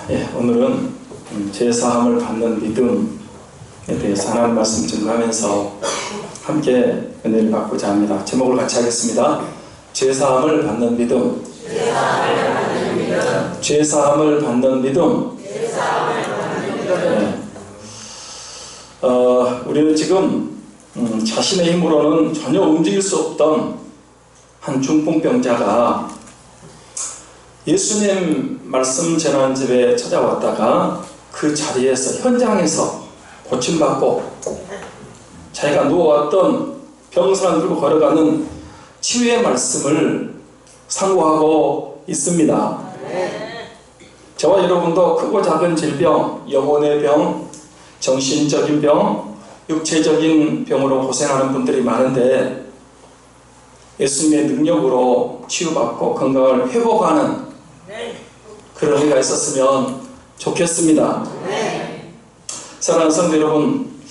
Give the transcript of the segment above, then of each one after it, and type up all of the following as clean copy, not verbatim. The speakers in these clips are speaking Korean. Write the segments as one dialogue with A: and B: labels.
A: 오늘은 죄사함을 받는 믿음에 대해서 하나님 말씀 증거하면서 함께 은혜를 받고자 합니다. 제목을 같이 하겠습니다. 죄사함을 받는 믿음. 죄사함을 받는 믿음. 우리는 지금 자신의 힘으로는 전혀 움직일 수 없던 한 중풍병자가 예수님 말씀 전하는집에 찾아왔다가 그 자리에서 현장에서 고침받고 자기가 누워왔던 병상을 들고 걸어가는 치유의 말씀을 상고하고 있습니다. 저와 여러분도 크고 작은 질병, 영혼의 병, 정신적인 병, 육체적인 병으로 고생하는 분들이 많은데 예수님의 능력으로 치유받고 건강을 회복하는 그런 해가 있었으면 좋겠습니다. 사랑하는 성도 여러분,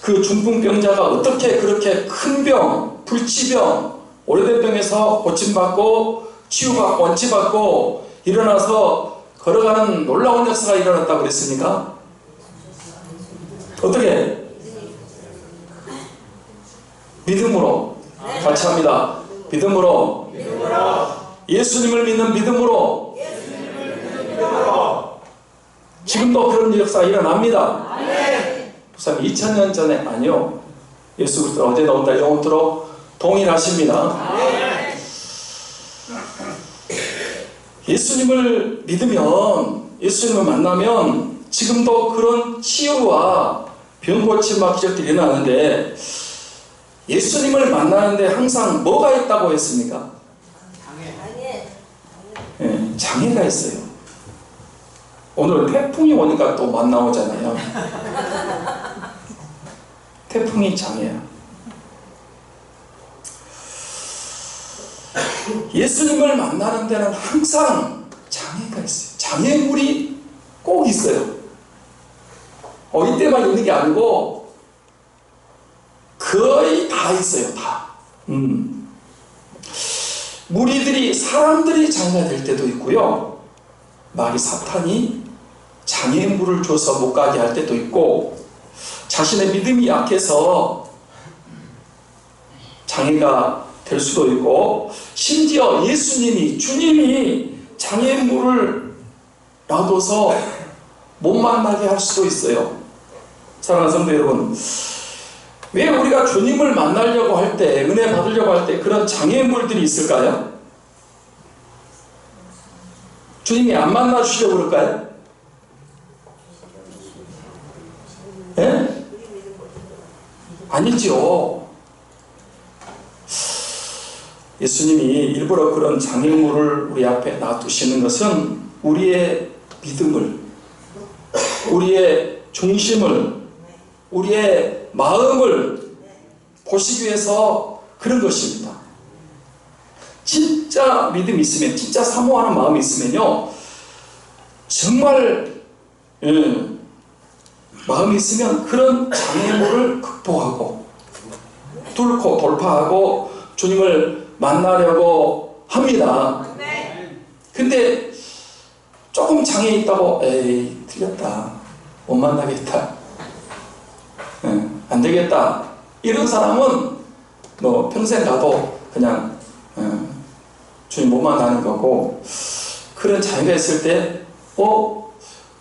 A: 그 중풍병자가 어떻게 그렇게 큰 병, 불치병, 오래된 병에서 고침받고 치유받고 원치받고 일어나서 걸어가는 놀라운 역사가 일어났다고 그랬습니까? 어떻게? 믿음으로. 같이 합니다. 믿음으로. 예수님을 믿는 믿음으로. 지금도 그런 역사가 일어납니다. 부산 2000년 전에 아니요. 예수 그리스도 어제나 오늘 영원토록 동일하십니다. 예수님을 믿으면, 예수님을 만나면 지금도 그런 치유와 병고침과 기적들이 일어나는데 예수님을 만나는데 항상 뭐가 있다고 했습니까? 장애가 있어요. 오늘 태풍이 오니까 또 만 나오잖아요. 태풍이 장애야. 예수님을 만나는 데는 항상 장애가 있어요. 장애물이 꼭 있어요. 이때만 있는 게 아니고 거의 다 있어요. 다. 무리들이, 사람들이 장애가 될 때도 있고요. 마귀 사탄이 장애물을 줘서 못 가게 할 때도 있고, 자신의 믿음이 약해서 장애가 될 수도 있고, 심지어 예수님이, 주님이 장애물을 놔둬서 못 만나게 할 수도 있어요. 사랑하는 성도 여러분, 왜 우리가 주님을 만나려고 할 때, 은혜 받으려고 할 때 그런 장애물들이 있을까요? 주님이 안 만나주시려고 그럴까요? 예? 아니죠. 예수님이 일부러 그런 장애물을 우리 앞에 놔두시는 것은 우리의 믿음을, 우리의 중심을, 우리의 마음을 보시기 위해서 그런 것입니다. 진짜 믿음이 있으면, 진짜 사모하는 마음이 있으면요, 정말 마음이 있으면 그런 장애물을 극복하고 뚫고 돌파하고 주님을 만나려고 합니다. 근데 조금 장애 있다고 에이 틀렸다, 못 만나겠다, 안 되겠다, 이런 사람은 뭐 평생 가도 그냥 주님 못 만나는 거고, 그런 장애가 있을 때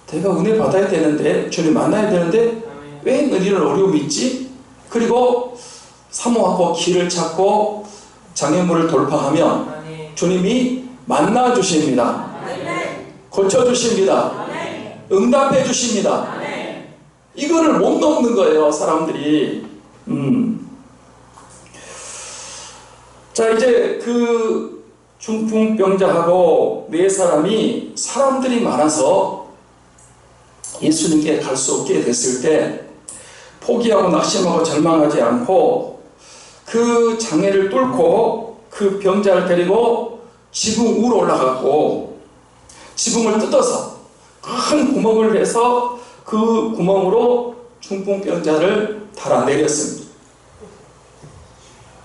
A: 내가 은혜 받아야 되는데, 주님 만나야 되는데 왜 이런 어려움이 있지? 그리고 사모하고 길을 찾고 장애물을 돌파하면 주님이 만나 주십니다. 고쳐주십니다. 응답해 주십니다. 이거를 못 넘는 거예요, 사람들이. 자, 이제 그 중풍병자하고 네 사람이, 사람들이 많아서 예수님께 갈 수 없게 됐을 때 포기하고 낙심하고 절망하지 않고 그 장애를 뚫고 그 병자를 데리고 지붕 위로 올라갔고, 지붕을 뜯어서 큰 구멍을 해서 그 구멍으로 중풍병자를 달아내렸습니다.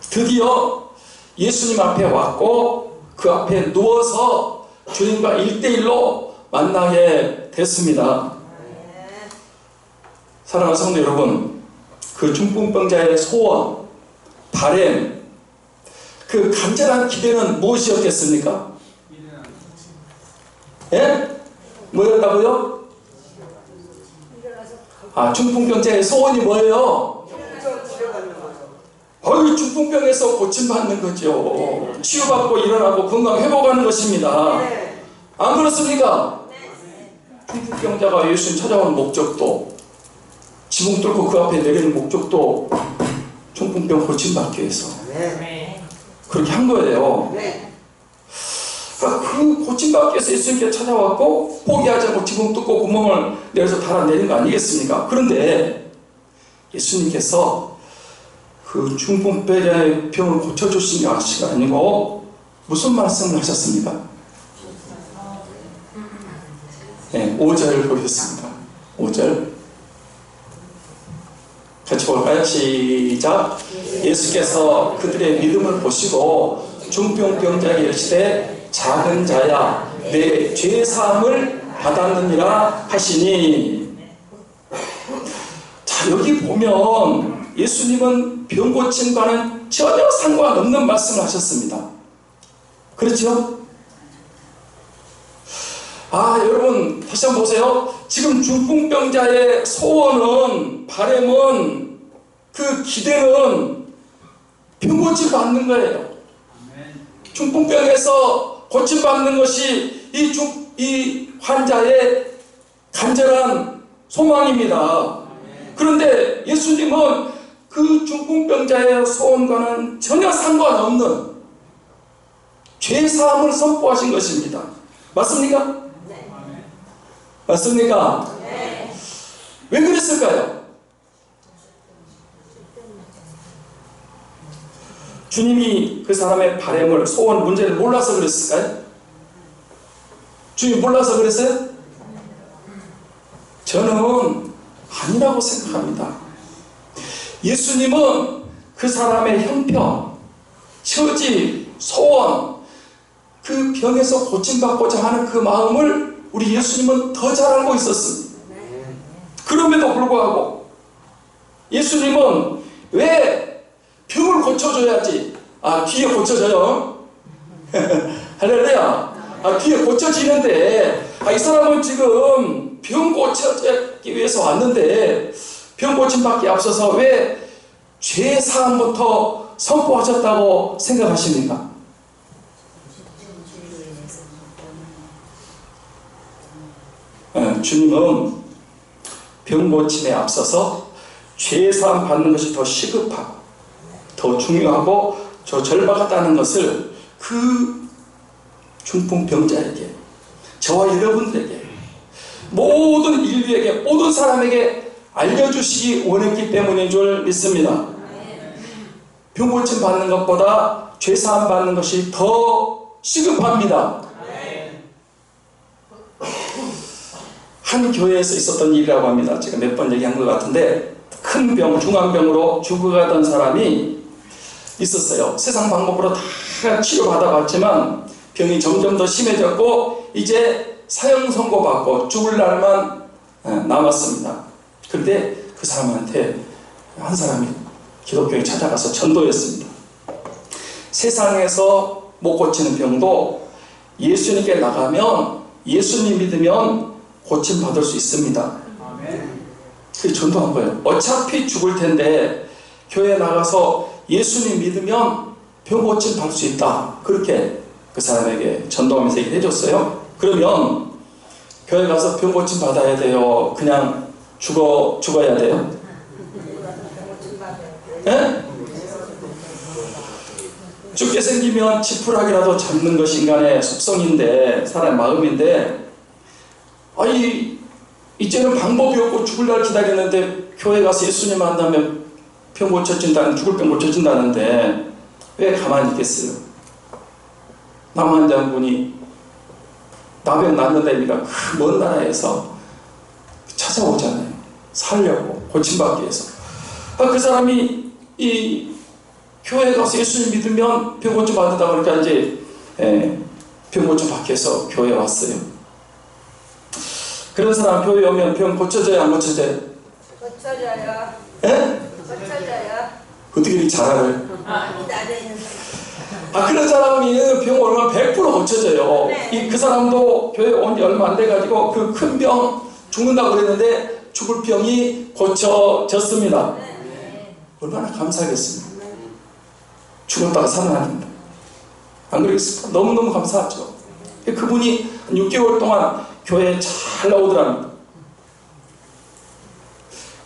A: 드디어 예수님 앞에 왔고 그 앞에 누워서 주님과 1대1로 만나게 됐습니다. 사랑하는 성도 여러분, 그 중풍병자의 소원, 바램, 그 간절한 기대는 무엇이었겠습니까? 예? 뭐였다고요? 중풍병자의 소원이 뭐예요? 중풍병에서 고침받는 거죠. 치유받고 일어나고 건강 회복하는 것입니다. 안 그렇습니까? 중풍병자가 예수님 찾아오는 목적도, 지붕 뚫고 그 앞에 내리는 목적도 중풍병 고침받기 위해서 그렇게 한 거예요. 그 고침받기 위해서 예수님께 찾아왔고 포기하지 않고 지붕 뚫고 구멍을 내려서 달아내린 거 아니겠습니까? 그런데 예수님께서 그 중풍병자의 병을 고쳐주신 게 아니고 무슨 말씀을 하셨습니까? 네, 5절 보겠습니다. 5절 같이 볼까요? 시작. 예수께서 그들의 믿음을 보시고 중풍병자에게 이르시되 작은 자야 내 죄사함을 받았느니라 하시니. 자, 여기 보면 예수님은 병 고침과는 전혀 상관없는 말씀을 하셨습니다. 그렇죠? 여러분 다시 한번 보세요. 지금 중풍병자의 소원은, 바램은, 그 기대는 병 고침받는 거예요. 중풍병에서 고침받는 것이 이 환자의 간절한 소망입니다. 그런데 예수님은 그 중풍병자의 소원과는 전혀 상관없는 죄사함을 선포하신 것입니다. 맞습니까? 맞습니까? 왜 그랬을까요? 주님이 그 사람의 바램을, 소원, 문제를 몰라서 그랬을까요? 주님이 몰라서 그랬어요? 저는 아니라고 생각합니다. 예수님은 그 사람의 형편, 처지, 소원, 그 병에서 고침받고자 하는 그 마음을 우리 예수님은 더 잘 알고 있었습니다. 그럼에도 불구하고 예수님은 왜 병을 고쳐줘야지, 귀에 고쳐져요. 할렐루야. 귀에 고쳐지는데, 이 사람은 지금 병 고쳐지기 위해서 왔는데 병 고침받기 앞서서 왜 죄사함부터 선포하셨다고 생각하십니까? 주님은 병 고침에 앞서서 죄사함 받는 것이 더 시급하고 더 중요하고 저 절박하다는 것을 그 중풍병자에게, 저와 여러분들에게, 모든 인류에게, 모든 사람에게 알려주시기 원했기 때문인 줄 믿습니다. 병 고침 받는 것보다 죄사함 받는 것이 더 시급합니다. 한 교회에서 있었던 일이라고 합니다. 제가 몇 번 얘기한 것 같은데, 큰 병, 중환병으로 죽어가던 사람이 있었어요. 세상 방법으로 다 치료받아봤지만 병이 점점 더 심해졌고 이제 사형 선고받고 죽을 날만 남았습니다. 그런데 그 사람한테 한 사람이 기독교에 찾아가서 전도했습니다. 세상에서 못 고치는 병도 예수님께 나가면, 예수님 믿으면 고침받을 수 있습니다. 그게 전도한 거예요. 어차피 죽을 텐데 교회에 나가서 예수님 믿으면 병 고침 받을 수 있다. 그렇게 그 사람에게 전도하면서 얘기를 해줬어요. 그러면 교회 가서 병 고침 받아야 돼요? 그냥 죽어야 돼요? 네? 죽게 생기면 지푸라기라도 잡는 것이 인간의 속성인데, 사람의 마음인데, 이제는 방법이 없고 죽을 날 기다리는데 교회 가서 예수님 만나면 병 고쳐진다는, 죽을 병 고쳐진다는데 왜 가만히 있겠어요? 남 한 분이 나병 낫는다니까 그 먼 나라에서 찾아오잖아요. 살려고, 고침받기 위해서. 그 사람이 이 교회 가서 예수님 믿으면 병 고침 받는다 그러니까 이제 병 고침 받기 위해서 교회에 왔어요. 그런 사람 교회 오면 병 고쳐져요, 안 고쳐져요?
B: 고쳐져요.
A: 예?
B: 고쳐져요.
A: 어떻게 이렇게 잘 알아요?
B: 나는
A: 그런 사람이 병 오면 100% 고쳐져요.
B: 네.
A: 그 사람도 교회 온 지 얼마 안 돼가지고 그 큰 병 죽는다고 그랬는데 죽을 병이 고쳐졌습니다. 얼마나 감사하겠습니까? 죽었다가 살아납니다. 안 그러겠습니까? 너무너무 감사하죠. 그분이 한 6개월 동안 교회에 잘 나오더랍니다.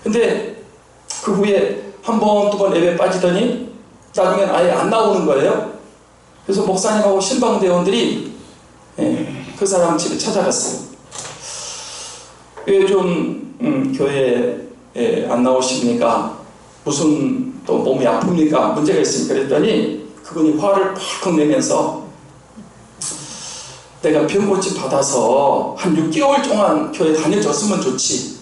A: 근데 그 후에 한 번, 두 번 예배 빠지더니 나중엔 아예 안 나오는 거예요. 그래서 목사님하고 신방대원들이 그 사람 집에 찾아갔어요. 왜 좀 교회에 안 나오십니까? 무슨 또 몸이 아픕니까? 문제가 있습니까? 그랬더니 그분이 화를 팍 내면서 내가 병고침 받아서 한 6개월 동안 교회 다녀줬으면 좋지.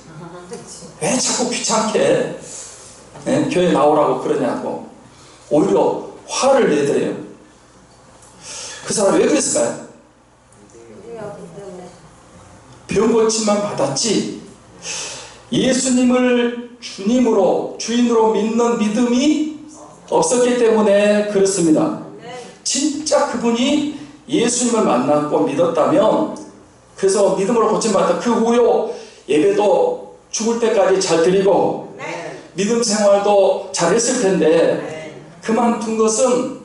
A: 왜 자꾸 귀찮게 교회 나오라고 그러냐고 오히려 화를 내더래요. 그 사람 왜 그랬을까요? 병고침만 받았지 예수님을 주님으로 주인으로 믿는 믿음이 없었기 때문에 그렇습니다. 진짜 그분이 예수님을 만났고 믿었다면, 그래서 믿음으로 고침받았다. 그 후에 예배도 죽을 때까지 잘 드리고 믿음 생활도 잘했을 텐데 그만둔 것은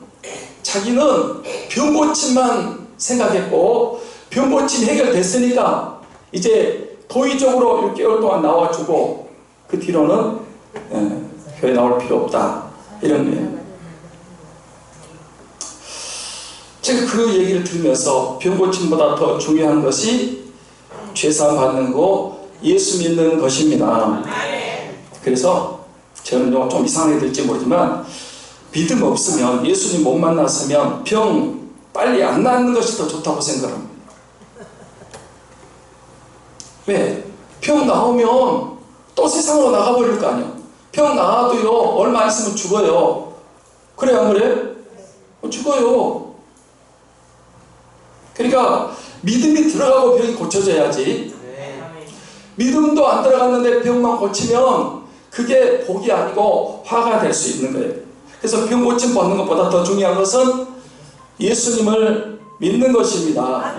A: 자기는 병고침만 생각했고 병고침 해결됐으니까 이제 도의적으로 6개월 동안 나와주고 그 뒤로는 교회 나올 필요 없다, 이런 거예요. 제가 그 얘기를 들으면서 병고침보다 더 중요한 것이 죄사함 받는 거, 예수 믿는 것입니다. 그래서 저는 좀 이상하게 될지 모르지만 믿음 없으면, 예수님 못 만났으면 병 빨리 안 낫는 것이 더 좋다고 생각합니다. 왜? 병 나오면 또 세상으로 나가버릴 거 아니에요. 병 나와도요 얼마 있으면 죽어요. 그래 안 그래? 죽어요. 그러니까 믿음이 들어가고 병이 고쳐져야지. 믿음도 안 들어갔는데 병만 고치면 그게 복이 아니고 화가 될 수 있는 거예요. 그래서 병 고침 받는 것보다 더 중요한 것은 예수님을 믿는 것입니다.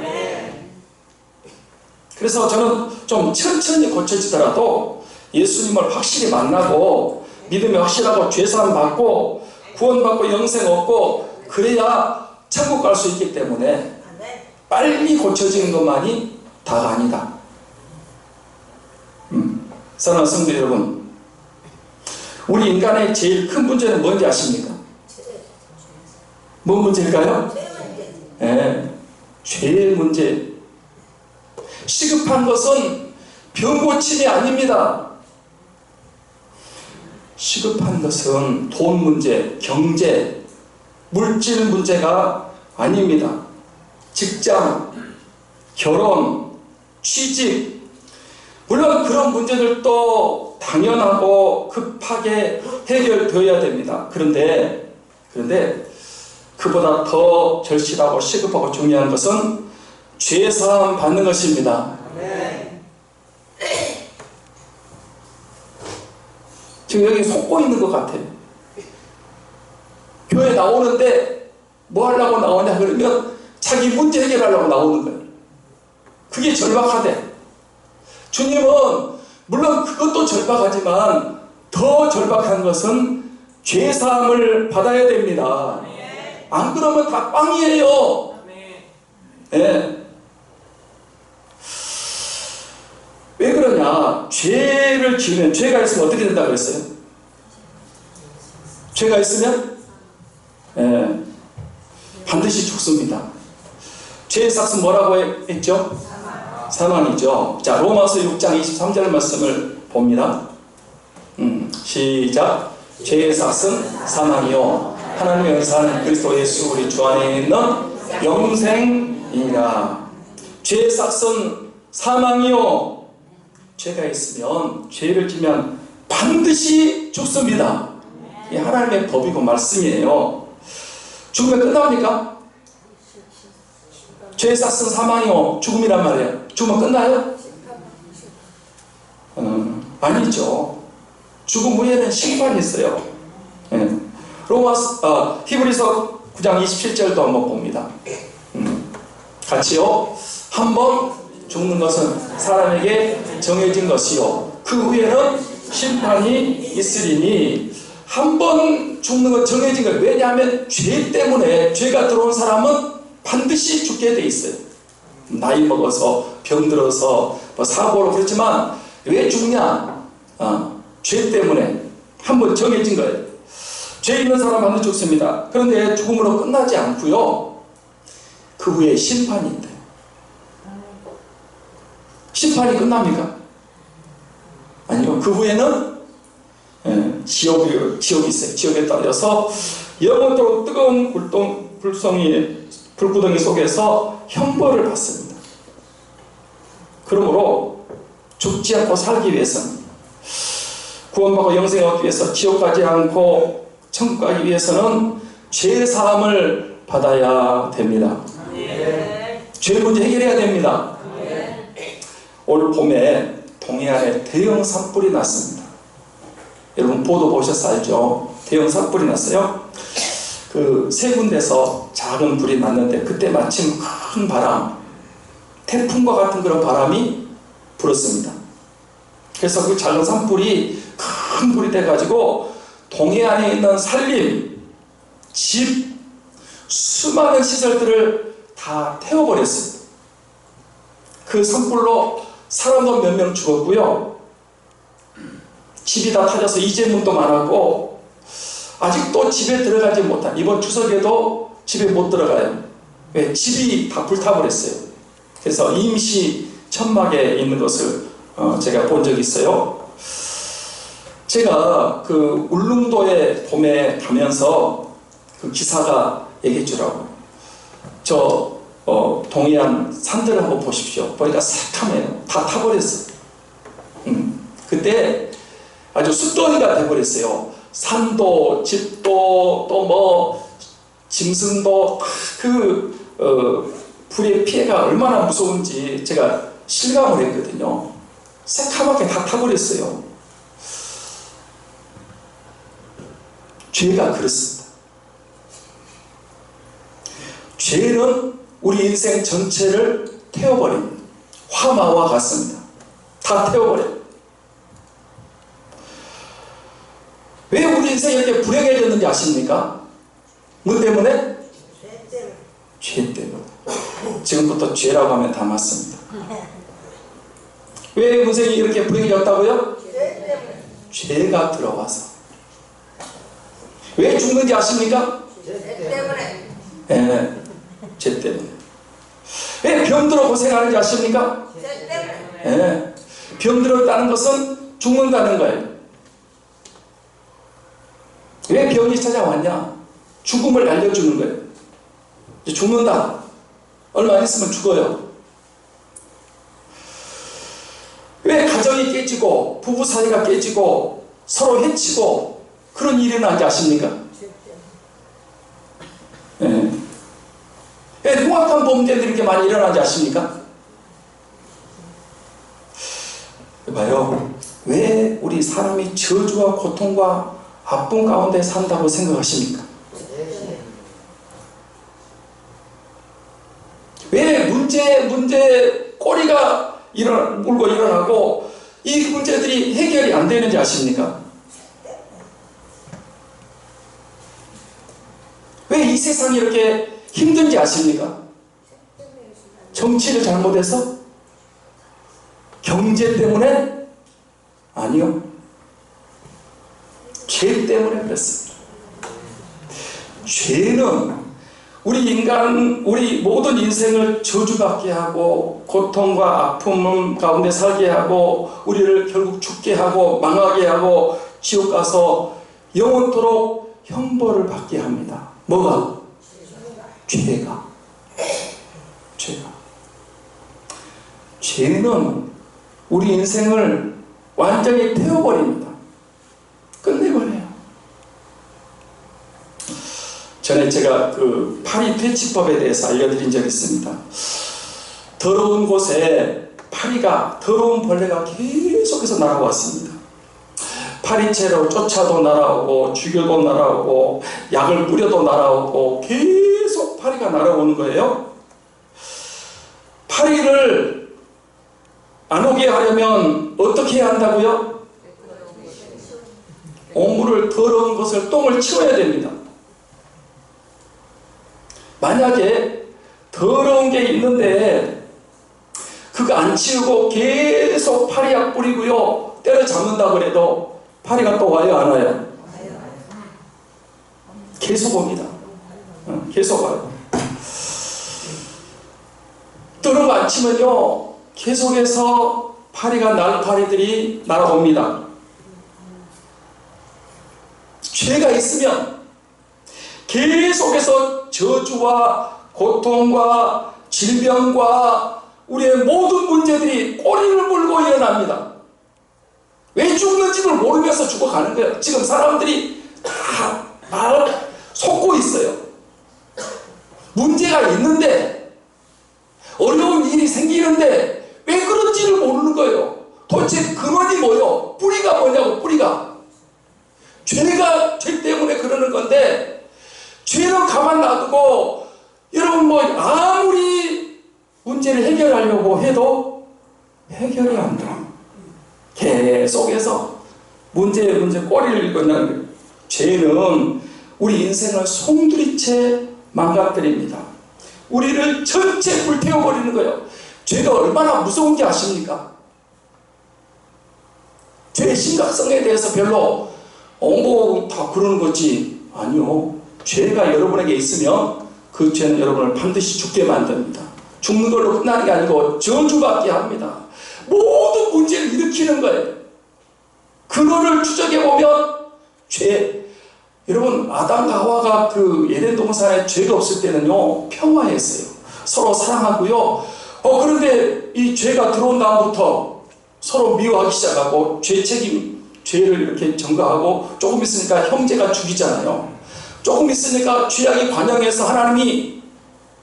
A: 그래서 저는 좀 천천히 고쳐지더라도 예수님을 확실히 만나고 믿음이 확실하고 죄사함 받고 구원받고 영생 얻고 그래야 천국 갈 수 있기 때문에 빨리 고쳐지는 것만이 다가 아니다. 사랑하는 성도 여러분, 우리 인간의 제일 큰 문제는 뭔지 아십니까? 뭔 문제일까요? 죄의 문제. 시급한 것은 병고침이 아닙니다. 시급한 것은 돈 문제, 경제, 물질 문제가 아닙니다. 직장, 결혼, 취직, 물론 그런 문제들도 당연하고 급하게 해결되어야 됩니다. 그런데 그보다 더 절실하고 시급하고 중요한 것은 죄사함 받는 것입니다. 지금 여기 속고 있는 것 같아요. 교회 나오는데 뭐 하려고 나오냐 그러면 자기 문제 해결하려고 나오는 거예요. 그게 절박하대. 주님은 물론 그것도 절박하지만 더 절박한 것은 죄사함을 받아야 됩니다. 안 그러면 다 빵이에요. 왜 그러냐? 죄를 지으면, 죄가 있으면 어떻게 된다고 그랬어요? 죄가 있으면 반드시 죽습니다. 죄의 삭은 뭐라고 했죠? 사망이죠. 자, 로마서 6장 23절 말씀을 봅니다. 시작. 죄의 삭은 사망이요 하나님의 은사는 그리스도 예수 우리 주 안에 있는 영생이니라. 죄의 삭은 사망이요. 죄가 있으면, 죄를 지면 반드시 죽습니다. 이 하나님의 법이고 말씀이에요. 죽으면 끝납니까? 죄의 삭은 사망이요 죽음이란 말이에요. 죽으면 끝나요? 아니죠. 죽음 후에는 심판이 있어요. 예. 히브리서 9장 27절도 한번 봅니다. 같이요. 한 번 죽는 것은 사람에게 정해진 것이요 그 후에는 심판이 있으리니. 한 번 죽는 건 정해진 거예요. 왜냐하면 죄 때문에, 죄가 들어온 사람은 반드시 죽게 돼 있어요. 나이 먹어서, 병들어서, 사고로. 그렇지만 왜 죽냐? 죄 때문에 한 번 정해진 거예요. 죄 있는 사람 반드시 죽습니다. 그런데 죽음으로 끝나지 않고요, 그 후에 심판이 있대요. 심판이 끝납니까? 아니요. 그 후에는 지옥이 있어요. 지옥에 떨어져서 영원토록 뜨거운 불구덩이 속에서 형벌을 받습니다. 그러므로 죽지 않고 살기 위해서는, 구원받고 영생을 얻기 위해서, 지옥 가지 않고 천국 가기 위해서는 죄사함을 받아야 됩니다. 죄 문제 해결해야 됩니다. 올 봄에 동해안에 대형 산불이 났습니다. 여러분 보도 보셔서 알죠? 대형 산불이 났어요. 그 세 군데서 작은 불이 났는데, 그때 마침 큰 바람, 태풍과 같은 그런 바람이 불었습니다. 그래서 그 작은 산불이 큰 불이 돼가지고 동해안에 있는 산림, 집, 수많은 시설들을 다 태워버렸습니다. 그 산불로 사람도 몇 명 죽었고요, 집이 다 타져서 이재문도 많았고, 아직도 집에 들어가지 못한, 이번 추석에도 집에 못 들어가요. 왜? 집이 다 불타버렸어요. 그래서 임시 천막에 있는 것을 제가 본 적이 있어요. 제가 그 울릉도에 봄에 가면서 그 기사가 얘기해 주라고, 동해안 산들을 한번 보십시오. 보니까 새카매요. 다 타버렸어요. 그때 아주 숫덩이가 돼버렸어요. 산도, 집도, 또 뭐 짐승도, 불의 피해가 얼마나 무서운지 제가 실감을 했거든요. 새카맣게 다 타버렸어요. 죄가 그렇습니다. 죄는 우리 인생 전체를 태워버립니다. 화마와 같습니다. 다 태워버려요. 왜 우리 인생이 이렇게 불행해졌는지 아십니까? 뭐 때문에? 죄 때문에. 지금부터 죄라고 하면 다 맞습니다. 왜 인생이 이렇게 불행해졌다고요? 죄가 들어와서. 왜 죽는지 아십니까?
B: 죄 때문에.
A: 네, 죄 때문에. 왜 병들어 고생하는지 아십니까?
B: 죄 때문에.
A: 네, 병들었다는 것은 죽는다는 거예요. 왜 병이 찾아왔냐? 죽음을 알려주는 거예요. 이제 죽는다. 얼마 안 있으면 죽어요. 왜 가정이 깨지고 부부 사이가 깨지고 서로 해치고 그런 일이 일어나지 아십니까? 네. 왜 흉악한 범죄들이 이렇게 많이 일어나지 아십니까? 봐요. 왜 우리 사람이 저주와 고통과 아픔 가운데 산다고 생각하십니까? 왜 문제 꼬리가 물고 일어나고 이 문제들이 해결이 안 되는지 아십니까? 왜 이 세상이 이렇게 힘든지 아십니까? 정치를 잘못해서? 경제 때문에? 아니요. 죄 때문에 그랬습니다. 죄는 우리 모든 인생을 저주받게 하고 고통과 아픔 가운데 살게 하고 우리를 결국 죽게 하고 망하게 하고 지옥 가서 영원토록 형벌을 받게 합니다. 뭐가? 죄가. 죄는 우리 인생을 완전히 태워버립니다. 끝내버려요. 전에 제가 그 파리 퇴치법에 대해서 알려드린 적이 있습니다. 더러운 곳에 파리가, 더러운 벌레가 계속해서 날아왔습니다. 파리채로 쫓아도 날아오고 죽여도 날아오고 약을 뿌려도 날아오고 계속 파리가 날아오는 거예요. 파리를 안 오게 하려면 어떻게 해야 한다고요? 오물을, 더러운 것을, 똥을 치워야 됩니다. 만약에 더러운 게 있는데 그거 안 치우고 계속 파리약 뿌리고요 때려잡는다 그래도 파리가 또 와요, 안 와요? 계속 옵니다. 계속 와요. 더러운 거 안 치면요 계속해서 파리가 날파리들이 날아옵니다. 죄가 있으면 계속해서 저주와 고통과 질병과 우리의 모든 문제들이 꼬리를 물고 일어납니다. 왜 죽는지를 모르면서 죽어가는 거예요. 지금 사람들이 다 나를 속고 있어요. 문제가 있는데, 어려운 일이 생기는데 왜 그런지를 모르는 거예요. 도대체 근원이 뭐요? 뿌리가 뭐냐고, 뿌리가. 죄 때문에 그러는 건데, 죄는 가만 놔두고 여러분 뭐 아무리 문제를 해결하려고 해도 해결이 안 돼. 계속해서 문제에 꼬리를 일궈내는 거예요. 죄는 우리 인생을 송두리째 망가뜨립니다. 우리를 전체 불태워버리는 거예요. 죄가 얼마나 무서운 게 아십니까? 죄의 심각성에 대해서 별로 다 그러는 거지. 아니요. 죄가 여러분에게 있으면 그 죄는 여러분을 반드시 죽게 만듭니다. 죽는 걸로 끝나는 게 아니고 저주받게 합니다. 모든 문제를 일으키는 거예요. 근원을 추적해보면 죄. 여러분, 아담과 하와가 그 에덴 동산에 죄가 없을 때는요 평화했어요. 서로 사랑하고요. 그런데 이 죄가 들어온 다음부터 서로 미워하기 시작하고 죄를 이렇게 전가하고, 조금 있으니까 형제가 죽이잖아요. 조금 있으니까 죄악이 관영해서 하나님이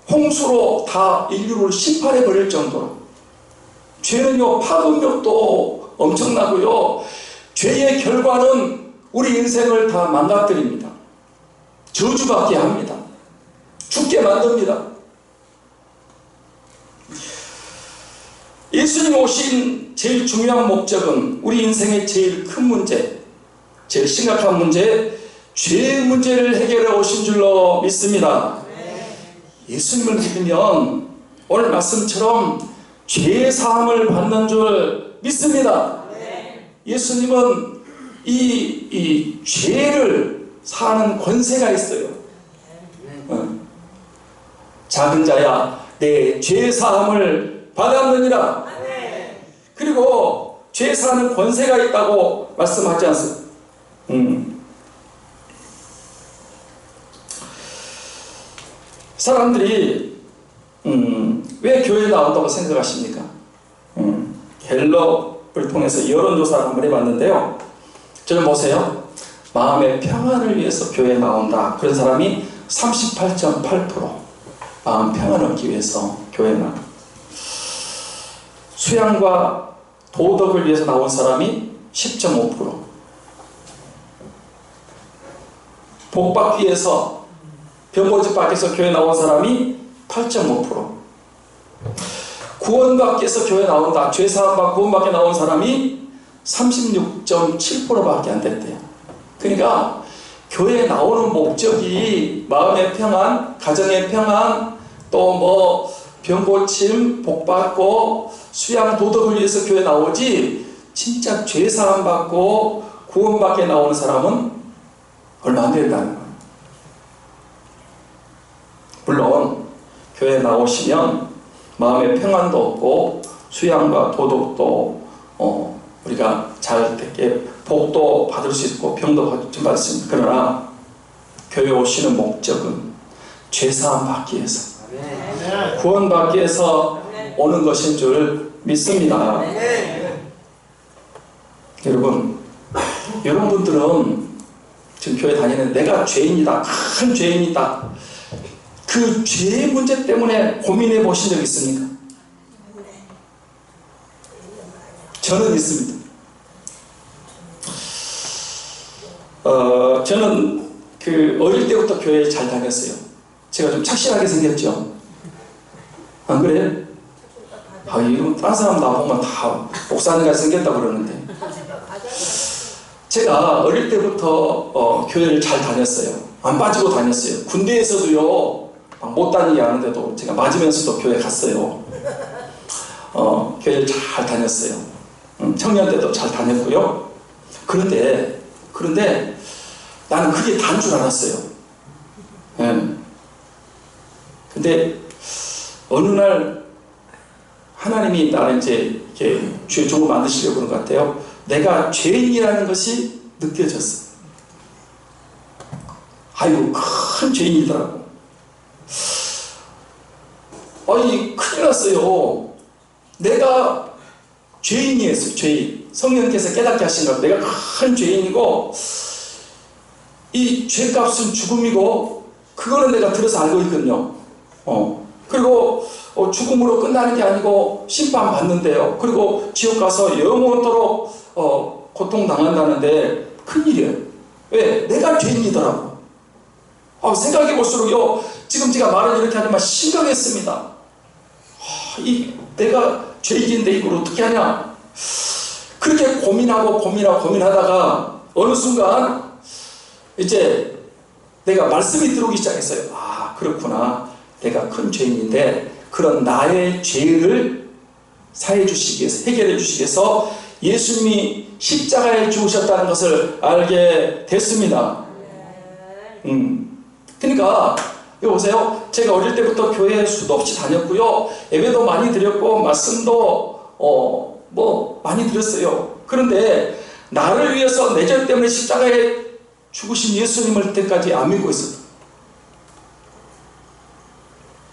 A: 홍수로 다 인류를 심판해 버릴 정도로. 죄는요 파급력도 엄청나고요, 죄의 결과는 우리 인생을 다 망가뜨립니다. 저주받게 합니다. 죽게 만듭니다. 예수님 오신 제일 중요한 목적은 우리 인생의 제일 큰 문제, 제일 심각한 문제, 죄의 문제를 해결해 오신 줄로 믿습니다. 예수님을 믿으면 오늘 말씀처럼 죄 사함을 받는 줄 믿습니다. 예수님은 이 죄를 사하는 권세가 있어요. 작은 자야 내 죄 사함을 받았느니라. 그리고 죄 사하는 권세가 있다고 말씀하지 않습니까? 사람들이 왜 교회에 나온다고 생각하십니까? 갤럽을 통해서 여론조사를 한번 해봤는데요. 저는 보세요. 마음의 평안을 위해서 교회에 나온다. 그런 사람이 38.8%. 마음 평안을 얻기 위해서 교회에 나온다. 수양과 도덕을 위해서 나온 사람이 10.5%. 복받기 위해서, 병고집 받기 위해서 교회 나온 사람이 8.5%. 구원받기 위해서 교회 나온다. 죄사함과 구원받기 나온 사람이 36.7%밖에 안 됐대요. 그러니까 교회에 나오는 목적이 마음의 평안, 가정의 평안, 또 뭐 병고침, 복받고 수양 도덕을 위해서 교회 나오지, 진짜 죄사함 받고 구원받게 나오는 사람은 얼마 안 된다는 거예요. 물론 교회에 나오시면 마음의 평안도 없고 수양과 도덕도 우리가 잘 되게 복도 받을 수 있고 병도 받을 수 있습니다. 그러나 교회 오시는 목적은 죄사함 받기 위해서, 구원 받기 위해서 오는 것인 줄 믿습니다. 여러분들은 지금 교회 다니는데 내가 죄인이다, 큰 죄인이다, 그 죄의 문제 때문에 고민해 보신 적 있습니까? 저는 있습니다. 저는 어릴 때부터 교회에 잘 다녔어요. 제가 좀 착실하게 생겼죠. 안 그래요? 이거 딴 사람 나보면 다 목사님같이 생겼다고 그러는데, 제가 어릴 때부터 교회를 잘 다녔어요. 안 빠지고 다녔어요. 군대에서도요, 못 다니게 하는데도 제가 맞으면서도 교회 갔어요. 교회를 잘 다녔어요. 청년 때도 잘 다녔고요. 그런데 나는 그게 다인 줄 알았어요. 근데 어느 날 하나님이 나를 이제 주의 종을 만드시려고 그런 것 같아요. 내가 죄인이라는 것이 느껴졌어. 아이고, 큰 죄인이더라고. 큰일 났어요. 내가 죄인이었어요. 죄인. 성령께서 깨닫게 하신 것. 내가 큰 죄인이고, 이 죄값은 죽음이고, 그거는 내가 들어서 알고 있거든요. 그리고 죽음으로 끝나는 게 아니고 심판받는데요. 그리고 지옥 가서 영원토록 고통당한다는데 큰일이에요. 왜? 내가 죄인이더라고. 생각해볼수록요, 지금 제가 말을 이렇게 하지만 심각했습니다. 내가 죄인인데 이걸 어떻게 하냐? 그렇게 고민하다가 어느 순간 이제 내가 말씀이 들어오기 시작했어요. 그렇구나. 내가 큰 죄인인데 그런 나의 죄를 사해 주시기 위해서, 해결해 주시기 위해서 예수님이 십자가에 죽으셨다는 것을 알게 됐습니다. 그러니까 여기 보세요. 제가 어릴 때부터 교회에 수도 없이 다녔고요. 예배도 많이 드렸고 말씀도 많이 드렸어요. 그런데 나를 위해서 내 죄 때문에 십자가에 죽으신 예수님을 때까지 안 믿고 있었다.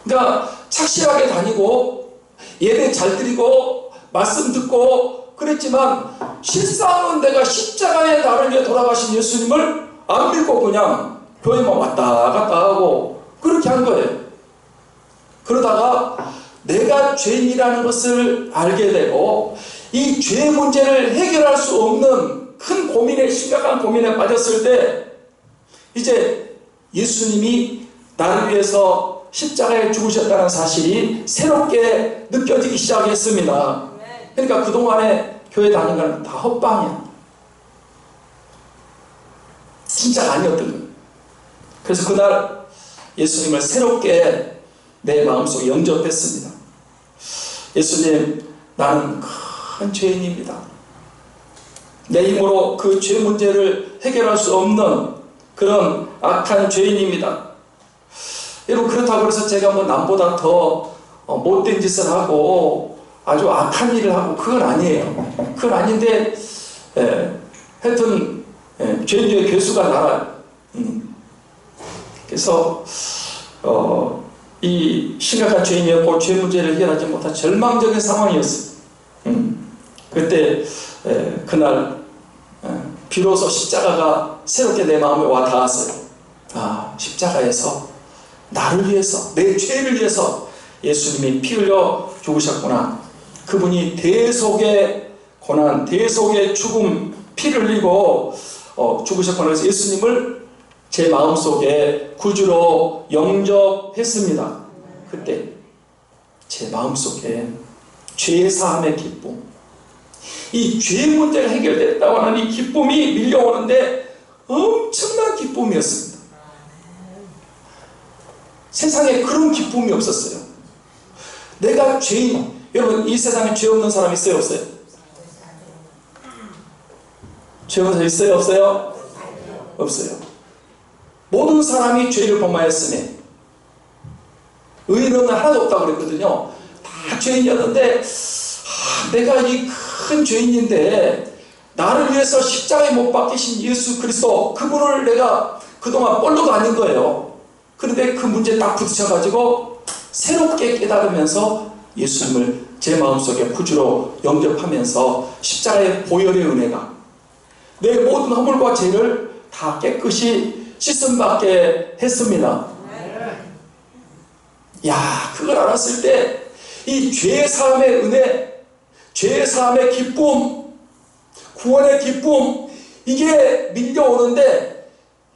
A: 그러니까 착실하게 다니고 예배 잘 드리고 말씀 듣고 그랬지만 실상은 내가 십자가에 나를 위해 돌아가신 예수님을 안 믿고 그냥 교회만 왔다 갔다 하고 그렇게 한 거예요. 그러다가 내가 죄인이라는 것을 알게 되고 이 죄 문제를 해결할 수 없는 큰 고민에, 심각한 고민에 빠졌을 때 이제 예수님이 나를 위해서 십자가에 죽으셨다는 사실이 새롭게 느껴지기 시작했습니다. 그러니까 그동안에 교회 다닌 건 다 헛방이야. 진짜가 아니었던 거예요. 그래서 그날 예수님을 새롭게 내 마음속에 영접했습니다. 예수님, 나는 큰 죄인입니다. 내 힘으로 그 죄 문제를 해결할 수 없는 그런 악한 죄인입니다. 여러분, 그렇다고 해서 제가 남보다 더 못된 짓을 하고 아주 악한 일을 하고 그건 아니에요. 그건 아닌데 하여튼 죄인 중에 괴수가 나아요. 그래서 이 심각한 죄인이었고 죄 문제를 해결하지 못한 절망적인 상황이었어요. 그때 그날 비로소 십자가가 새롭게 내 마음에 와 닿았어요. 십자가에서 나를 위해서, 내 죄를 위해서 예수님이 피 흘려 죽으셨구나. 그분이 대속의 고난, 대속의 죽음, 피를 흘리고 죽으셨구나. 그래서 예수님을 제 마음속에 구주로 영접했습니다. 그때 제 마음속에 죄사함의 기쁨, 이 죄 문제가 해결됐다고 하는 이 기쁨이 밀려오는데 엄청난 기쁨이었습니다. 세상에 그런 기쁨이 없었어요. 내가 죄인, 여러분 이 세상에 죄 없는 사람 있어요, 없어요? 죄 없는 사람 있어요, 없어요? 없어요. 모든 사람이 죄를 범하였으니 의인은 하나도 없다고 그랬거든요. 다 죄인이었는데 내가 이 큰 죄인인데 나를 위해서 십자가에 못 박히신 예수 그리스도, 그분을 내가 그동안 뻘로 다닌 거예요. 그런데 그 문제에 딱 부딪혀가지고 새롭게 깨달으면서 예수님을 제 마음속에 구주로 영접하면서 십자가의 보혈의 은혜가 내 모든 허물과 죄를 다 깨끗이 씻음받게 했습니다. 그걸 알았을 때 이 죄 사함의 은혜, 죄사함의 기쁨, 구원의 기쁨, 이게 밀려오는데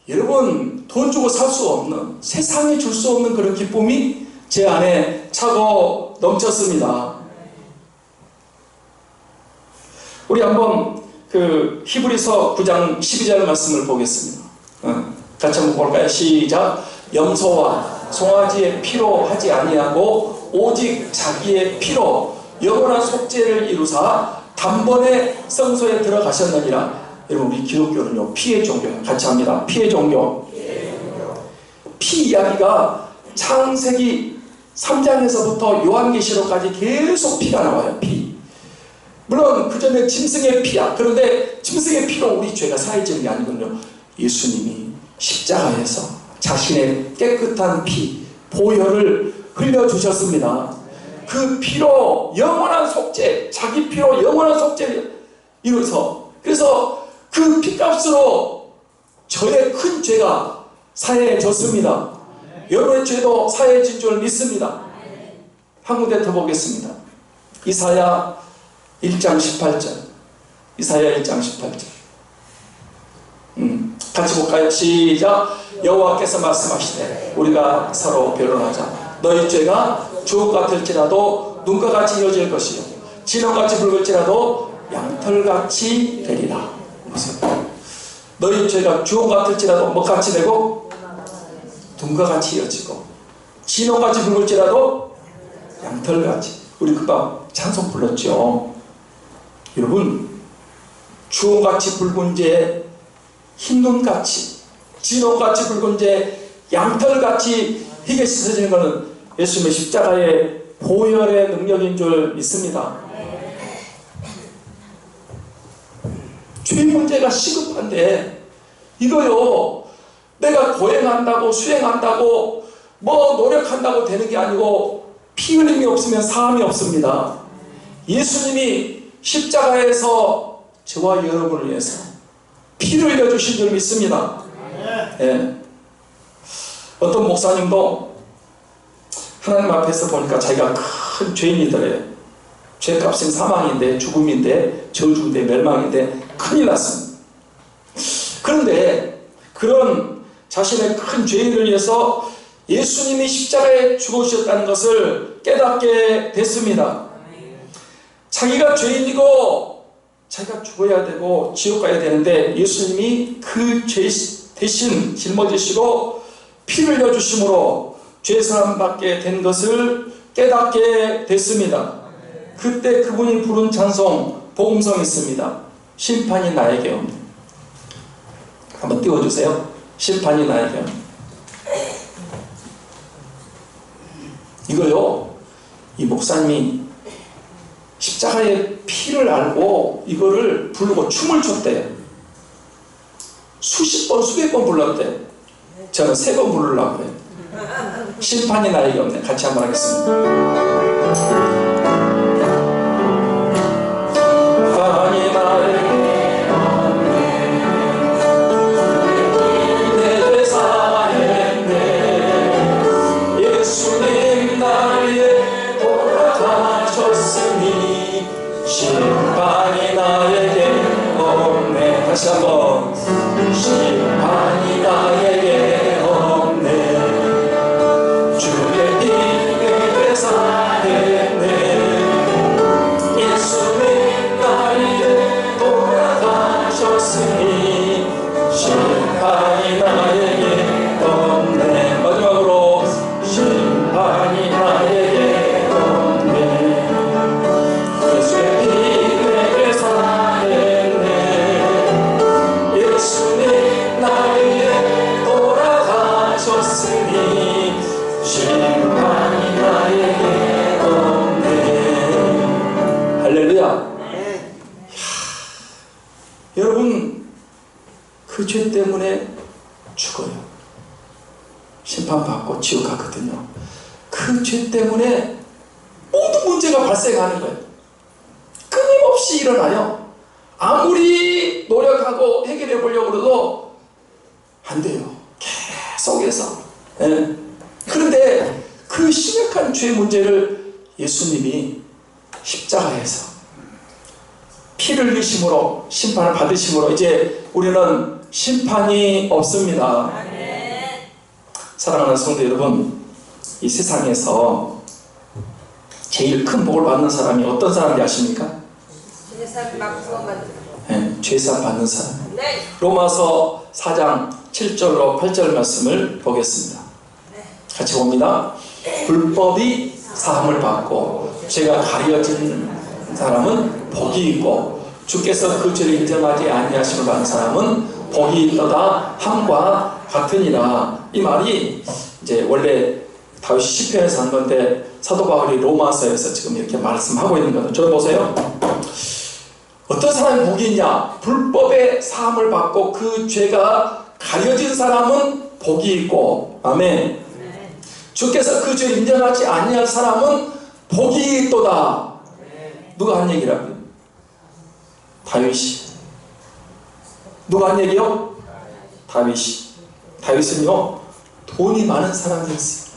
A: 여러분 돈 주고 살 수 없는, 세상에 줄 수 없는 그런 기쁨이 제 안에 차고 넘쳤습니다. 우리 한번 그 히브리서 9장 12절 말씀을 보겠습니다. 같이 한번 볼까요? 시작. 염소와 송아지의 피로 하지 아니하고 오직 자기의 피로 영원한 속죄를 이루사 단번에 성소에 들어가셨느니라. 여러분 우리 기독교는요 피의 종교예요. 같이 합니다. 피의 종교. 피 이야기가 창세기 3장에서부터 요한계시록까지 계속 피가 나와요. 피. 물론 그 전에 짐승의 피야. 그런데 짐승의 피로 우리 죄가 사해지는 게 아니거든요. 예수님이 십자가에서 자신의 깨끗한 피, 보혈을 흘려주셨습니다. 그 피로 영원한 속죄, 자기 피로 영원한 속죄를 이루어서, 그래서 그 피값으로 저의 큰 죄가 사해졌습니다. 여러분의 죄도 사해진 줄 믿습니다. 한 군데 더 보겠습니다. 이사야 1장 18절. 이사야 1장 18절. 같이 볼까요? 시작. 여호와께서 말씀하시되 우리가 서로 변론하자. 너희 죄가 주옥 같을지라도 눈과 같이 이어질 것이요 진홍같이 붉을지라도 양털같이 되리라. 보세요. 너희 죄가 주옥 같을지라도 뭐같이 되고 눈과 같이 이어지고 진홍같이 붉을지라도 양털같이. 우리 그밤 찬송 불렀죠. 여러분 주홍같이 붉은 죄, 흰눈같이 진홍같이 붉은 죄, 양털같이 희게 씻어지는 것은 예수님의 십자가의 보혈의 능력인 줄 믿습니다. 죄 문제가 시급한데 이거요 내가 고행한다고 수행한다고 뭐 노력한다고 되는 게 아니고 피 흘림이 없으면 사함이 없습니다. 예수님이 십자가에서 저와 여러분을 위해서 피를 흘려주신 줄 믿습니다. 예. 어떤 목사님도 하나님 앞에서 보니까 자기가 큰 죄인이더래요. 죄값은 사망인데, 죽음인데, 저주인데, 멸망인데 큰일 났습니다. 그런데 그런 자신의 큰 죄인을 위해서 예수님이 십자가에 죽으셨다는 것을 깨닫게 됐습니다. 자기가 죄인이고 자기가 죽어야 되고 지옥 가야 되는데 예수님이 그 죄 대신 짊어지시고 피를 흘려주심으로 죄사함 받게 된 것을 깨닫게 됐습니다. 그때 그분이 부른 찬송 복음성이 있습니다. 심판이 나에게 없네. 한번 띄워주세요. 심판이 나에게 없네. 이거요 이 목사님이 십자가의 피를 알고 이거를 부르고 춤을 췄대요. 수십 번 수백 번 불렀대요. 저는 3번 부르려고 해요. 심판이 나에게 없네. 같이 한번 하겠습니다. 심판이 나에게 없네. 내 죄 사했네. 예수님 나의 돌아가셨으니 심판이 나에게 없네. 다시 한번. 심판이 나에게 없네. 주의 피를 사했네. 예수님 나에게 돌아가셨으니 심판이 나에게 없네. 마지막으로 심판이 나에게 없네. 예수의 피를 사했네. 예수님 나에게 돌아가셨으니 심판이 나에게 없네. 할렐루야. 여러분 그 죄 때문에 죽어요. 심판받고 지옥 가거든요. 그 죄 때문에 모든 문제가 발생하는 거예요. 끊임없이 일어나요. 아무리 노력하고 해결해 보려고 해도 안 돼요. 계속해서. 예. 그런데 그 심각한 죄 문제를 예수님이 십자가에서 피를 흘리심으로 심판을 받으심으로 이제 우리는 심판이 없습니다. 사랑하는 성도 여러분, 이 세상에서 제일 큰 복을 받는 사람이 어떤 사람인지 아십니까?
B: 세상 막 구원받는
A: 네, 죄사함 받는 사람.
B: 네.
A: 로마서 4장 7절로 8절 말씀을 보겠습니다. 같이 봅니다. 불법이 사함을 받고 죄가 가려진 사람은 복이 있고 주께서 그 죄를 인정하지 아니하심을 받은 사람은 복이 있도다 함과 같으니라. 이 말이 이제 원래 다윗이 시편에서 한 건데 사도 바울이 로마서에서 지금 이렇게 말씀하고 있는 거죠. 저를 보세요. 어떤 사람이 복이 있냐? 불법의 사함을 받고 그 죄가 가려진 사람은 복이 있고, 아멘. 주께서 그 죄를 인정하지 아니할 사람은 복이 있도다. 누가 한 얘기라고요? 다윗이. 누가 한 얘기요? 다윗이. 다윗은요, 돈이 많은 사람이었어요.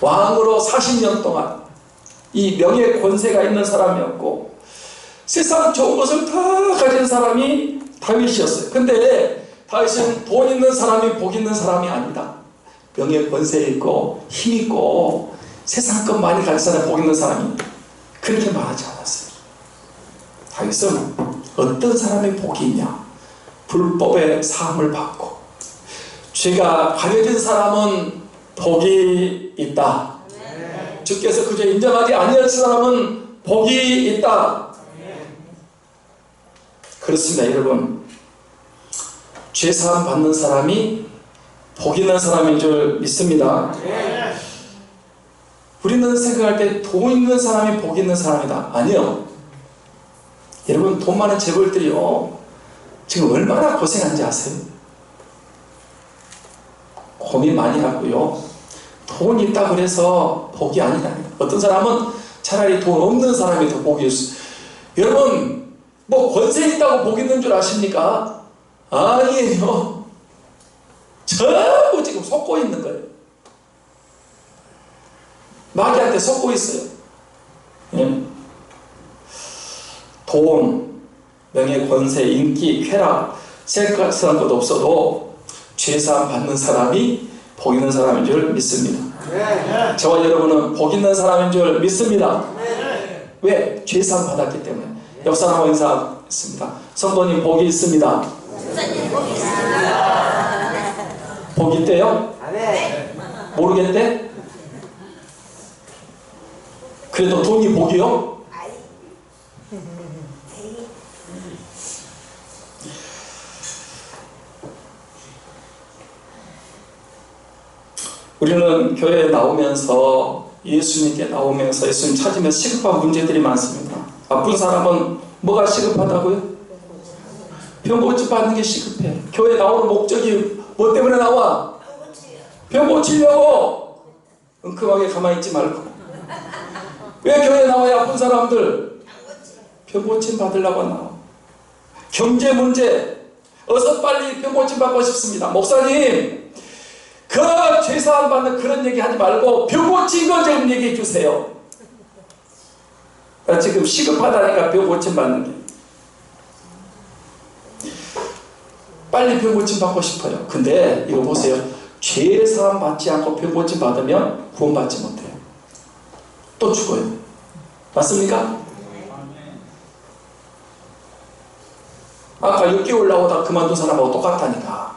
A: 왕으로 40년 동안 이 명예 권세가 있는 사람이었고 세상 좋은 것을 다 가진 사람이 다윗이었어요. 근데 다윗은 돈 있는 사람이 복 있는 사람이 아니다. 명예 권세 있고 힘 있고 세상 것 많이 가진 사람이 복 있는 사람이 그렇게 말하지 않았어요. 다윗은 어떤 사람의 복이 있냐? 불법의 사함을 받고 죄가 가려진 사람은 복이 있다. 주께서 그 죄 인정하지 아니할 사람은 복이 있다. 그렇습니다, 여러분. 죄사함 받는 사람이 복 있는 사람인 줄 믿습니다. 우리는 생각할 때 돈 있는 사람이 복 있는 사람이다. 아니요. 여러분, 돈 많은 재벌들이요, 지금 얼마나 고생한지 아세요? 고민 많이 하고요. 돈 있다고 해서 복이 아니다. 어떤 사람은 차라리 돈 없는 사람이 더 복이 있어요. 여러분, 뭐 권세 있다고 복 있는 줄 아십니까? 아니에요. 전부 지금 속고 있는 거예요. 마귀한테 속고 있어요. 예. 돈, 명예, 권세, 인기, 쾌락, 생각한 것도 없어도 죄사함 받는 사람이 복 있는 사람인 줄 믿습니다. 저와 여러분은 복 있는 사람인 줄 믿습니다. 왜? 죄사함 받았기 때문에. 옆 사람하고 인사했습니다. 성도님 복이 있습니다. 복 있대요? 모르겠대? 그래도 돈이 복이요? 우리는 교회에 나오면서 예수님께 나오면서 예수님 찾으면서 시급한 문제들이 많습니다. 아픈 사람은 뭐가 시급하다고요? 병 고치 받는 게 시급해. 교회 나오는 목적이 뭐 때문에 나와? 병 고치려고. 은큼하게 가만히 있지 말고. 왜 교회에 나와요? 아픈 사람들 병 고침 받으려고 나와. 경제 문제, 어서 빨리 병 고침 받고 싶습니다. 목사님, 그 죄사함 받는 그런 얘기 하지 말고 병 고친 거 좀 얘기해 주세요. 나 지금 시급하다니까 병 고침 받는 게. 빨리 병 고침 받고 싶어요. 근데 이거 보세요. 죄사함 받지 않고 병 고침 받으면 구원받지 못해요. 또 죽어요. 맞습니까? 아까 6개월 나오다 그만둔 사람하고 똑같다니까.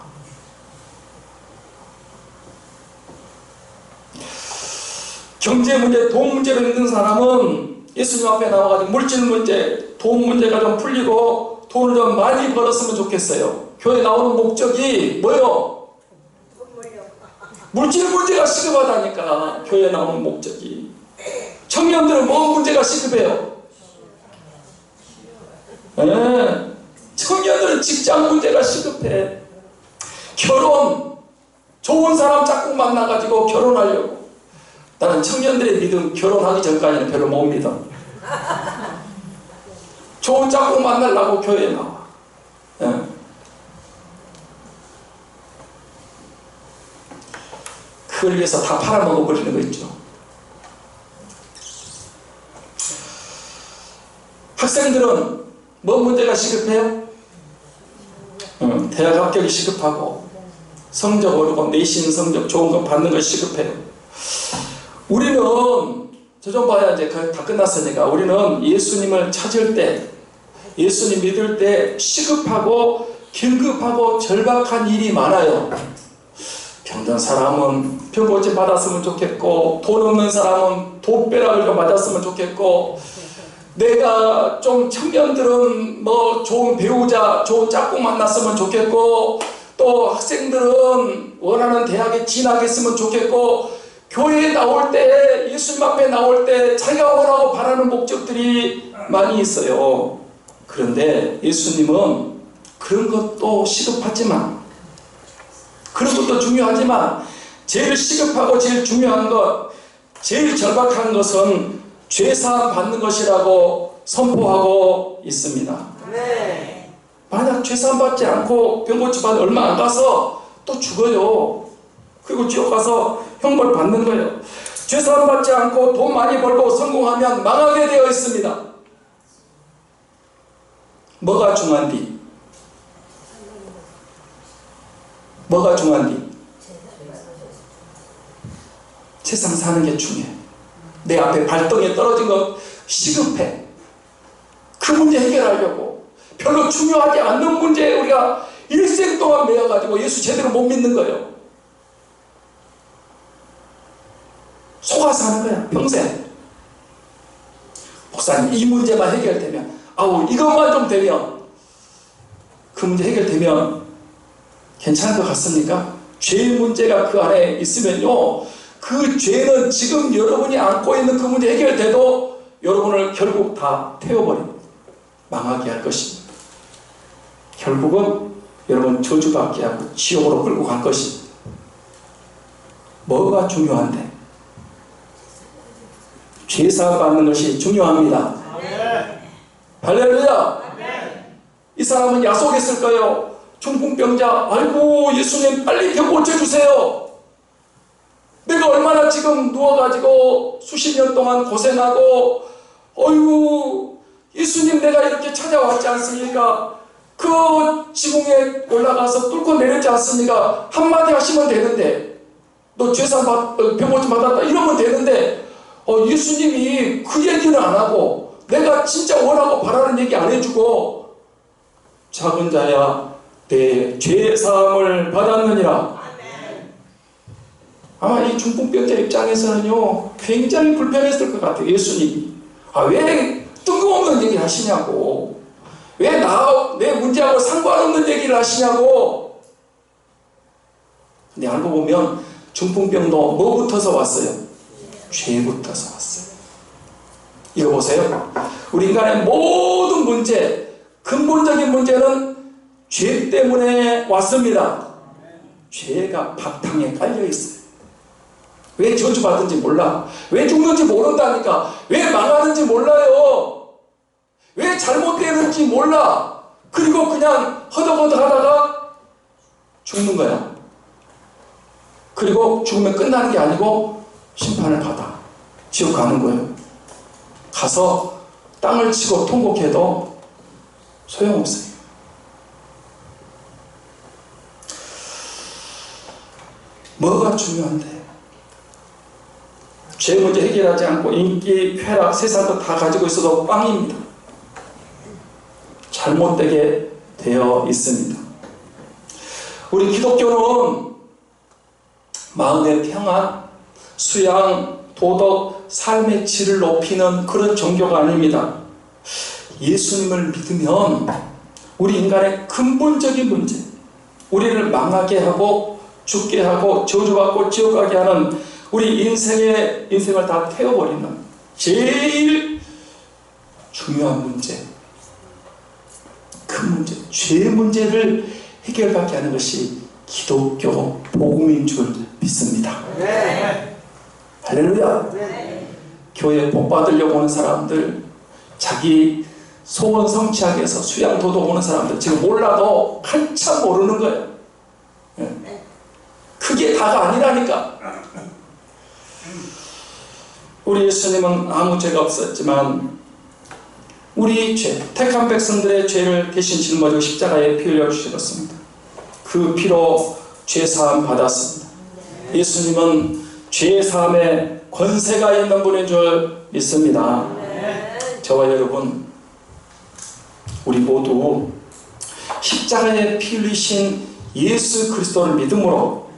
A: 경제 문제, 돈 문제로 있는 사람은 예수님 앞에 나와가지고 물질 문제, 돈 문제가 좀 풀리고 돈을 좀 많이 벌었으면 좋겠어요. 교회 나오는 목적이 뭐요? 물질 문제가 시급하다니까. 교회 나오는 목적이. 청년들은 뭔 문제가 시급해요? 네. 청년들은 직장 문제가 시급해. 결혼, 좋은 사람 자꾸 만나가지고 결혼하려고. 나는 청년들의 믿음, 결혼하기 전까지는 별로 못 믿어. 좋은 짝꿍 만나려고 교회에 나와. 예. 그걸 위해서 다 팔아먹어버리는 거 있죠. 학생들은 뭐 문제가 시급해요? 대학 합격이 시급하고 성적 오르고 내신 성적 좋은 거 받는 거 시급해요. 우리는 저 좀 봐야 이제 다 끝났으니까 우리는 예수님을 찾을 때 예수님 믿을 때 시급하고 긴급하고 절박한 일이 많아요. 병든 사람은 병고침 받았으면 좋겠고 돈 없는 사람은 돈벼락을 좀 맞았으면 좋겠고 내가 좀 청년들은 뭐 좋은 배우자 좋은 짝꿍 만났으면 좋겠고 또 학생들은 원하는 대학에 진학했으면 좋겠고 교회에 나올 때 예수님 앞에 나올 때 자기가 원하고 바라는 목적들이 많이 있어요. 그런데 예수님은 그런 것도 시급하지만 그런 것도 중요하지만 제일 시급하고 제일 중요한 것 제일 절박한 것은 죄사함 받는 것이라고 선포하고 있습니다.
B: 네.
A: 만약 죄사함 받지 않고 병고치 받아 얼마 안 가서 또 죽어요. 그리고 지옥 가서 형벌 받는 거예요. 죄사함 받지 않고 돈 많이 벌고 성공하면 망하게 되어 있습니다. 뭐가 중요한디? 뭐가 중요한디? 세상 사는 게 중요해. 내 앞에 발등에 떨어진 것 시급해. 그 문제 해결하려고 별로 중요하지 않는 문제에 우리가 일생 동안 매여가지고 예수 제대로 못 믿는 거예요. 속아서 하는 거야 평생. 목사님 이 문제만 해결되면 아우 이것만 좀 되면 그 문제 해결되면 괜찮을 것 같습니까? 죄의 문제가 그 안에 있으면요 그 죄는 지금 여러분이 안고 있는 그 문제 해결돼도 여러분을 결국 다 태워버립니다. 망하게 할 것입니다. 결국은 여러분 저주받게 하고 지옥으로 끌고 갈 것입니다. 뭐가 중요한데? 죄사함 받는 것이 중요합니다. 할렐루야. 이 사람은 약속했을 거예요. 중풍병자 아이고 예수님 빨리 병 고쳐주세요. 내가 얼마나 지금 누워가지고 수십 년 동안 고생하고 어휴 예수님 내가 이렇게 찾아왔지 않습니까? 그 지붕에 올라가서 뚫고 내렸지 않습니까? 한마디 하시면 되는데 너 죄사함 병 고침 받았다 이러면 되는데 예수님이 그 얘기는 안 하고 내가 진짜 원하고 바라는 얘기 안 해주고 작은 자야 내 죄사함을 받았느니라. 아마 이 중풍병자 입장에서는요 굉장히 불편했을 것 같아요. 예수님이 왜 뜬금없는 얘기를 하시냐고 왜 내 문제하고 상관없는 얘기를 하시냐고. 근데 알고 보면 중풍병도 뭐부터서 왔어요? 죄부터서 왔어요. 이거 보세요. 우리 인간의 모든 문제 근본적인 문제는 죄 때문에 왔습니다. 죄가 바탕에 깔려있어요. 왜 저주받은지 몰라. 왜 죽는지 모른다니까. 왜 망하는지 몰라요. 왜 잘못되는지 몰라. 그리고 그냥 허덕허덕 하다가 죽는 거야. 그리고 죽으면 끝나는 게 아니고 심판을 받아 지옥 가는 거예요. 가서 땅을 치고 통곡해도 소용없어요. 뭐가 중요한데? 죄 문제 해결하지 않고 인기, 쾌락, 세상도 다 가지고 있어도 빵입니다. 잘못되게 되어 있습니다. 우리 기독교는 마음의 평안, 수양, 도덕, 삶의 질을 높이는 그런 종교가 아닙니다. 예수님을 믿으면 우리 인간의 근본적인 문제, 우리를 망하게 하고 죽게 하고 저주받고 지옥 가게 하는 우리 인생을 다 태워버리는 제일 중요한 문제, 그 문제, 죄의 문제를 해결받게 하는 것이 기독교 복음인 줄 믿습니다.
B: 네.
A: 할렐루야.
B: 네.
A: 교회 복 받으려고 오는 사람들, 자기 소원 성취하기 위해서 수양 도덕 오는 사람들 지금 몰라도 한참 모르는 거예요. 그게 다가 아니라니까. 우리 예수님은 아무 죄가 없었지만 우리 택한 백성들의 죄를 대신 짊어지고 십자가에 피 흘려 주셨습니다. 그 피로 죄 사함 받았습니다. 예수님은 죄 사함에 권세가 있는 분인 줄 믿습니다. 저와 여러분, 우리 모두 십자가에 피 흘리신 예수 그리스도를 믿음으로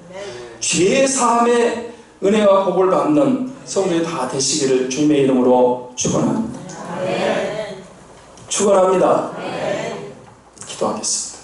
A: 죄 사함의 은혜와 복을 받는 성도들이 다 되시기를 주님의 이름으로 축원합니다. 축원합니다. 기도하겠습니다.